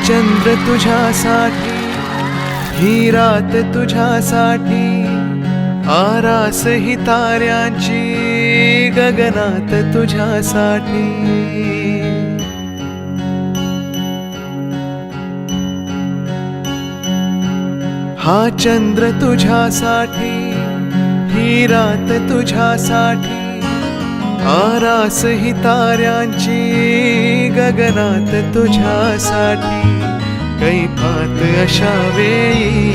चंद्र तुझ्यासाठी, ही रात तुझ्यासाठी, आरास ही ताऱ्यांची गगनात तुझ्यासाठी. हा चंद्र तुझ्यासाठी, ही रात तुझ्यासाठी, आरास ही ताऱ्यांची गगनात तुझ्यासाठी. कैफात अशा वेळी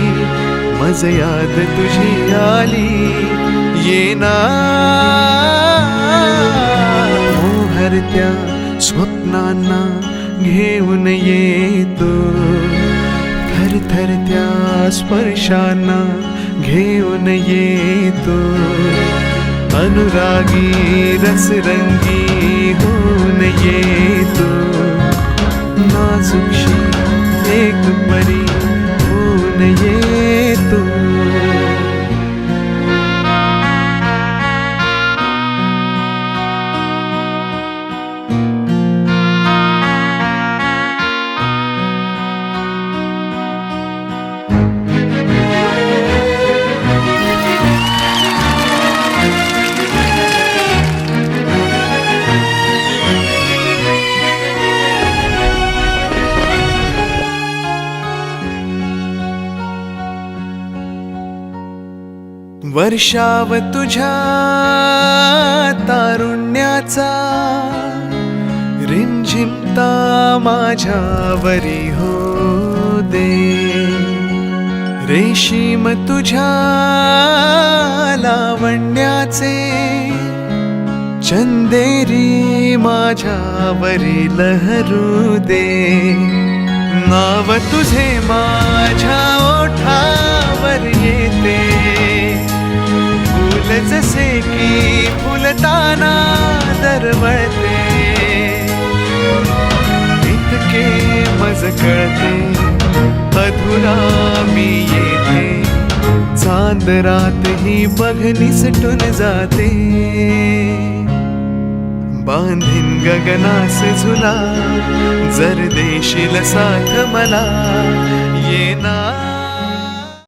मज याद तुझी आली, येना मोहरत्या स्वप्नांना घेऊन येतो, थरथरत्या स्पर्शांना घेऊन येतो. अनुरागी रसरंगी होऊन येतो, नाजुकशी एक परी होऊन येतो. वर्षाव तुझ्या तारुण्याचा, रिमझिमता माझ्यावरी हो दे. रेशीम तुझ्या लावण्याचे, चंदेरी माझ्यावरी लहरू दे. नाव तुझे माझ्या ओठावर येते, फूल जसे की फुलताना दरवळते. इतके मज कळते अधुरा मी येते, चांद रात ही बघ निसटून जाते. बांधीन गगनास झुला, जर देशील साथ मला, येना